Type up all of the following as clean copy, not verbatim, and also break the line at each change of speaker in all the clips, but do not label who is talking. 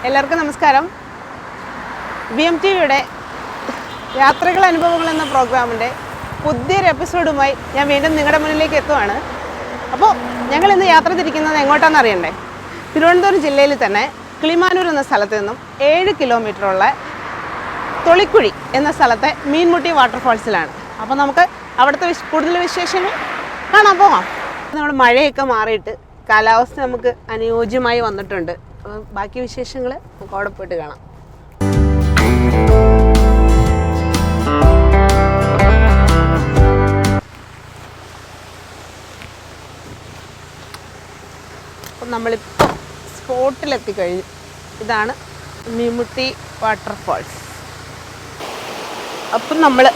എല്ലാവർക്കും നമസ്കാരം. BMTVയുടെ യാത്രകൾ അനുഭവങ്ങൾ എന്ന പ്രോഗ്രാമിൻ്റെ പുതിയൊരു എപ്പിസോഡുമായി ഞാൻ വീണ്ടും നിങ്ങളുടെ മുന്നിലേക്ക് എത്തുവാണ്. അപ്പോൾ ഞങ്ങൾ ഇന്ന് യാത്ര തിരിക്കുന്നത് എങ്ങോട്ടാണെന്ന് അറിയണ്ടേ? തിരുവനന്തപുരം ജില്ലയിൽ തന്നെ കിളിമാനൂർ എന്ന സ്ഥലത്ത് നിന്നും 7 കിലോമീറ്ററുള്ള തൊളിക്കുഴി എന്ന സ്ഥലത്തെ മീൻമുട്ടി വാട്ടർഫാൾസിലാണ്. അപ്പോൾ നമുക്ക് അവിടുത്തെ കൂടുതൽ വിശേഷങ്ങൾ കാണാൻ പോകാം. നമ്മൾ മഴയൊക്കെ മാറിയിട്ട് കാലാവസ്ഥ നമുക്ക് അനുയോജ്യമായി വന്നിട്ടുണ്ട്. ബാക്കി വിശേഷങ്ങൾ നമുക്ക് അവിടെ പോയിട്ട് കാണാം. അപ്പം നമ്മളിപ്പോൾ സ്പോട്ടിലെത്തിക്കഴിഞ്ഞു. ഇതാണ് മീൻമുട്ടി വാട്ടർഫാൾസ്. അപ്പം നമ്മൾ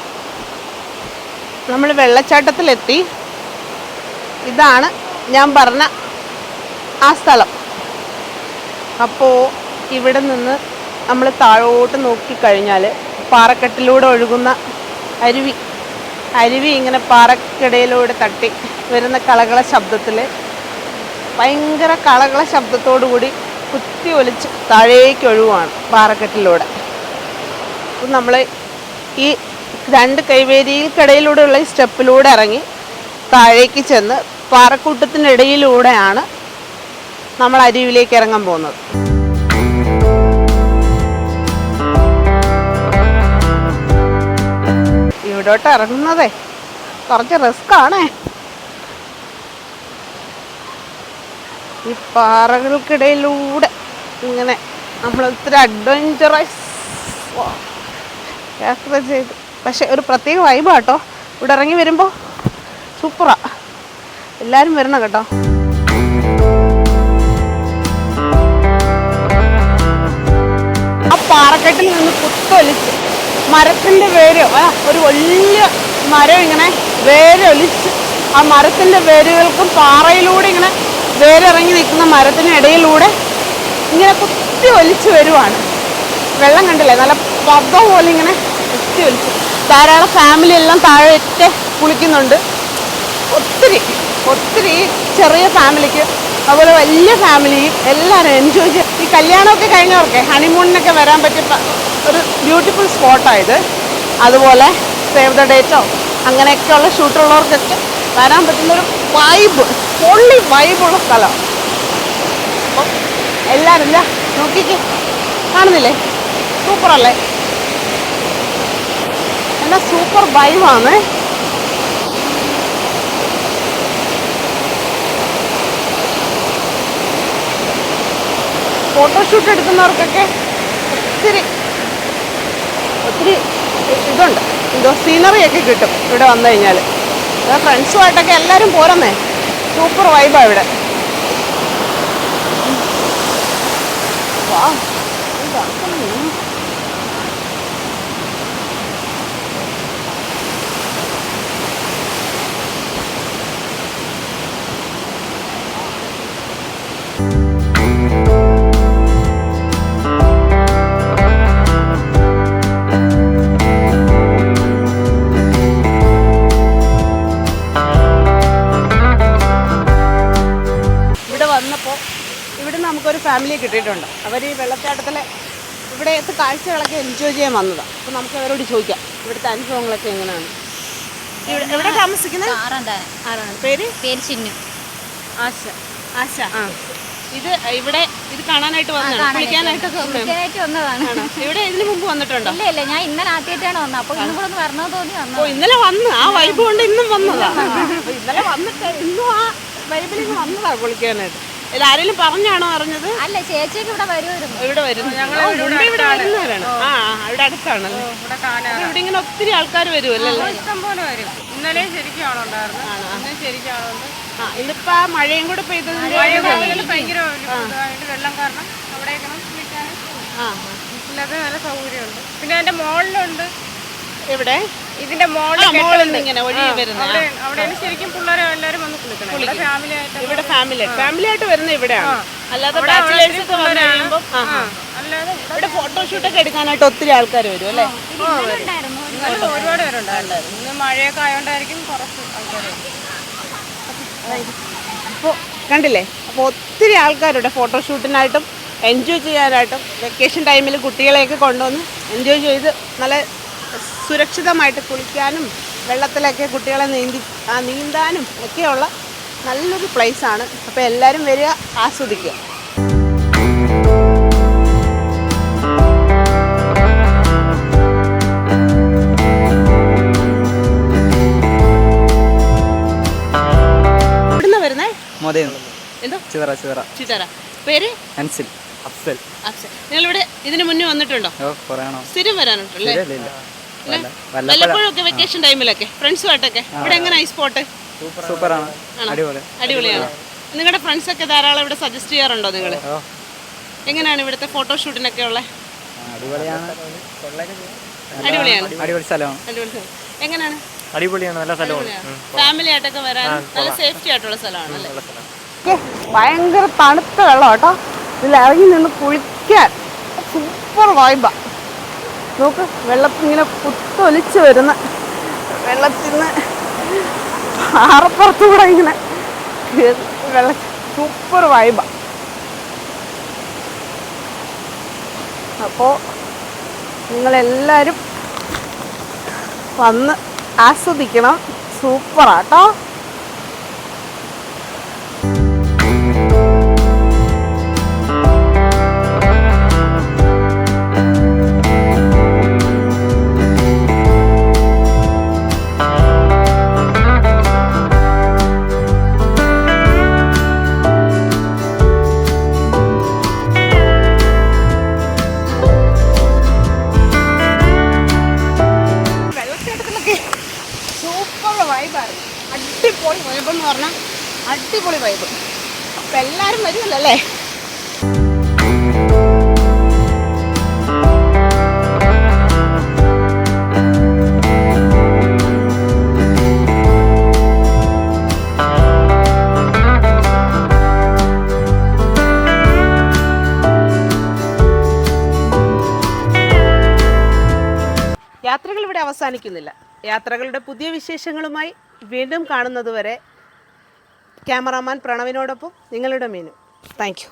വെള്ളച്ചാട്ടത്തിലെത്തി. ഇതാണ് ഞാൻ പറഞ്ഞ ആ സ്ഥലം. അപ്പോൾ ഇവിടെ നിന്ന് നമ്മൾ താഴോട്ട് നോക്കിക്കഴിഞ്ഞാൽ പാറക്കെട്ടിലൂടെ ഒഴുകുന്ന അരുവി ഇങ്ങനെ പാറക്കിടയിലൂടെ തട്ടി വരുന്ന കളകള ശബ്ദത്തിൽ ഭയങ്കര കളകള ശബ്ദത്തോടു കൂടി കുത്തി ഒലിച്ച് താഴേക്ക് ഒഴുകുവാണ് പാറക്കെട്ടിലൂടെ. അപ്പം നമ്മൾ ഈ 2 കൈവേരിയിൽക്കിടയിലൂടെയുള്ള ഈ സ്റ്റെപ്പിലൂടെ ഇറങ്ങി താഴേക്ക് ചെന്ന് പാറക്കൂട്ടത്തിനിടയിലൂടെയാണ് നമ്മൾ അരുവിയിലേക്ക് ഇറങ്ങാൻ പോകുന്നത്. ഇവിടോട്ട് ഇറങ്ങുന്നതേ കുറച്ച് റിസ്ക് ആണേ. ഈ പാറകൾക്കിടയിലൂടെ ഇങ്ങനെ നമ്മൾ ഒത്തിരി അഡ്വഞ്ചറസ് യാത്ര ചെയ്ത്, പക്ഷെ ഒരു പ്രത്യേക വൈബാട്ടോ ഇവിടെ ഇറങ്ങി വരുമ്പോൾ. സൂപ്പറാ, എല്ലാവരും വരണം കേട്ടോ. പാറക്കെട്ടിൽ നിന്ന് കുത്തൊലിച്ച് മരത്തിൻ്റെ വേര്, ഒരു വലിയ മരം ഇങ്ങനെ വേരൊലിച്ച് ആ മരത്തിൻ്റെ വേരുകൾക്കും പാറയിലൂടെ ഇങ്ങനെ വേരിറങ്ങി നിൽക്കുന്ന മരത്തിന് ഇടയിലൂടെ ഇങ്ങനെ കുത്തി ഒലിച്ച് വരുവാണ്. വെള്ളം കണ്ടില്ലേ, നല്ല പത പോലെ ഇങ്ങനെ കുത്തി ഒലിച്ച്. ധാരാളം ഫാമിലി എല്ലാം താഴെ കുളിക്കുന്നുണ്ട്. ഒത്തിരി ചെറിയ ഫാമിലിക്ക് അതുപോലെ വലിയ ഫാമിലിയും എല്ലാവരും എൻജോയ് ചെയ്യും. ഈ കല്യാണമൊക്കെ കഴിഞ്ഞവർക്ക് ഹണിമൂണിനൊക്കെ വരാൻ പറ്റിയ ഒരു ബ്യൂട്ടിഫുൾ സ്പോട്ടായത്. അതുപോലെ സേവ് ദ ഡേറ്റോ അങ്ങനെയൊക്കെയുള്ള ഷൂട്ടുള്ളവർക്കൊക്കെ വരാൻ പറ്റുന്നൊരു ഫുള്ളി വൈബുള്ള സ്ഥലം. അപ്പം എല്ലാവരും നോക്കിക്ക്, കാണുന്നില്ലേ? സൂപ്പറല്ലേ? എന്നാ സൂപ്പർ വൈബാണ്. ഫോട്ടോഷൂട്ട് എടുക്കുന്നവർക്കൊക്കെ ഒത്തിരി ഇതുണ്ട്, സീനറിയൊക്കെ കിട്ടും ഇവിടെ വന്നു കഴിഞ്ഞാൽ. ഫ്രണ്ട്സുമായിട്ടൊക്കെ എല്ലാവരും പോരുന്നേ. സൂപ്പർ വൈബാണ് ഇവിടെ. നമുക്കൊരു ഫാമിലിയെ കിട്ടിയിട്ടുണ്ട്. അവർ ഈ വെള്ളച്ചാട്ടത്തിലെ ഇവിടത്തെ കാഴ്ചകളൊക്കെ എൻജോയ് ചെയ്യാൻ വന്നതാണ്. അപ്പോൾ നമുക്ക് അവരോട് ചോദിക്കാം ഇവിടുത്തെ അനുഭവങ്ങളൊക്കെ എങ്ങനെയാണ്. എവിടെ താമസിക്കുന്നത്? ആരാണ്? പേര് ചിന്നു. ആശ. ആ, ഇവിടെ ഇത് കാണാനായിട്ട് കുളിക്കാനായിട്ടൊക്കെ വന്നതാണ്. ഇവിടെ ഇതിന് മുമ്പ് വന്നിട്ടുണ്ടോ?
ഇല്ല, ഞാൻ ഇന്നലെ ആദ്യമായിട്ടാണ് വന്നത്. അപ്പോൾ ഇന്നും കൂടെ വരണോ തോന്നി വന്നു.
ഇന്നലെ വന്ന് ആ വൈബ് കൊണ്ട് ഇന്നും വന്നതാണ്. ഇന്നലെ വന്നിട്ട് ഇന്നും ആ വൈബിലേക്ക് വന്നതാണ് കുളിക്കാനായിട്ട്. ആരെങ്കിലും പറഞ്ഞാണോ അറിഞ്ഞത്?
അല്ല, ചേച്ചിയൊക്കെ ഇവിടെ വരുമായിരുന്നു.
ഇവിടെ വരുന്നവരാണ്. ഇവിടെ അടുത്താണ്. ഇവിടെ ഇങ്ങനെ ഒത്തിരി ആൾക്കാർ വരുമല്ലോ.
ഇഷ്ടംപോലെ വരും. ഇന്നലെ ശരിക്കും ആളുണ്ടായിരുന്നു. ശരിക്കും ആളുണ്ട്.
ഇന്നിപ്പോ മഴയും കൂടെ പെയ്തത്
ഭയങ്കര വെള്ളം കാരണം അവിടെയൊക്കെ ഇല്ലാതെ നല്ല സൗകര്യമുണ്ട്. പിന്നെ അതിന്റെ മോളിലുണ്ട്.
എവിടെ?
ഇതിന്റെ
ഇങ്ങനെ ഒഴുകി വരുന്നത്
അവിടെയാണ് ശരിക്കും പിള്ളേരെ എല്ലാവരും വന്ന് കുളിക്കണം.
ഇവിടെ ഫാമിലി ആയിട്ട് വരുന്ന ഇവിടെയാണ്. അല്ലാതെ ബാച്ചിലേഴ്സ് ഒക്കെ വന്നു കഴിയുമ്പോൾ
അല്ലാതെ
ഇവിടെ ഫോട്ടോഷൂട്ടൊക്കെ എടുക്കാനായിട്ട് ഒത്തിരി ആൾക്കാർ വരും അല്ലേ?
ഒരുപാട് പേരുണ്ടായിരുന്നു. ഇന്ന് മഴയൊക്കെ ആയതുകൊണ്ടായിരിക്കും കുറച്ച് ആൾക്കാർ.
അപ്പോൾ കണ്ടില്ലേ, അപ്പോൾ ഒത്തിരി ആൾക്കാരുടെ ഫോട്ടോഷൂട്ടിനായിട്ടും എൻജോയ് ചെയ്യാനായിട്ടും വെക്കേഷൻ ടൈമിൽ കുട്ടികളെയൊക്കെ കൊണ്ടുവന്ന് എൻജോയ് ചെയ്ത് നല്ല സുരക്ഷിതമായിട്ട് കുളിക്കാനും വെള്ളത്തിലൊക്കെ കുട്ടികളെ നീന്താനും ഒക്കെയുള്ള നല്ലൊരു പ്ലേസാണ്. അപ്പോൾ എല്ലാവരും വരിക, ആസ്വദിക്കുക. എവിടുന്നാ വരുന്നേ? എന്തോ ചിതറ. പേര്?
അൻസിൽ. അഫ്സൽ.
നിങ്ങളിവിടെ ഇതിന് മുന്നേ വന്നിട്ടുണ്ടോ? സ്ഥിരം വരാനുണ്ടല്ലേ? വല്ലപ്പോഴൊക്കെ വെക്കേഷൻ ടൈമിലൊക്കെ ഫ്രണ്ട്സുമായിട്ടൊക്കെ. ഇവിടെ എങ്ങനെയാ ഈ സ്പോട്ട്?
സൂപ്പറാണ്,
അടിപൊളിയാണ്. നിങ്ങളുടെ ഫ്രണ്ട്സ് ഒക്കെ ധാരാളം ഇവിടെ സജസ്റ്റ് ചെയ്യാറുണ്ടോ നിങ്ങൾ? എങ്ങനെയാണ് ഇവിടുത്തെ ഫോട്ടോഷൂട്ടിനൊക്കെ ഉള്ളത്?
അടിപൊളി സ്ഥലമാണ്.
എങ്ങനെയാണ്?
അടിപൊളിയാണ്, നല്ല സ്ഥലമാണ്.
ഫാമിലി ആയിട്ടൊക്കെ വരാൻ നല്ല സേഫ്റ്റി ആയിട്ടുള്ള സ്ഥലമാണ്. ഭയങ്കര തണുത്ത വെള്ളം കേട്ടോ. ഇതിൽ ഇറങ്ങി നിന്ന് കുളിക്കാൻ സൂപ്പർ വൈബാ. നോക്ക്, വെള്ളത്തിൽ ഇങ്ങനെ കുത്തൊലിച്ച് വരുന്ന വെള്ളത്തിൽ നിന്ന് പാറപ്പുറത്തുകൂടെ ഇങ്ങനെ വെള്ളം സൂപ്പർ വൈബാ. അപ്പോൾ നിങ്ങളെല്ലാവരും വന്ന് ആസ്വദിക്കണം. സൂപ്പറാട്ടോ. സൂപ്പർ വൈബായിരുന്നു. അടിപൊളി വൈബെന്ന് പറഞ്ഞാൽ അടിപൊളി വൈബ്. അപ്പം എല്ലാവരും വരുമല്ലോ അല്ലേ? യാത്രകൾ ഇവിടെ അവസാനിക്കുന്നില്ല. യാത്രകളുടെ പുതിയ വിശേഷങ്ങളുമായി വീണ്ടും കാണുന്നതുവരെ ക്യാമറാമാൻ പ്രണവിനോടൊപ്പം നിങ്ങളുടെ മീനു. Thank you.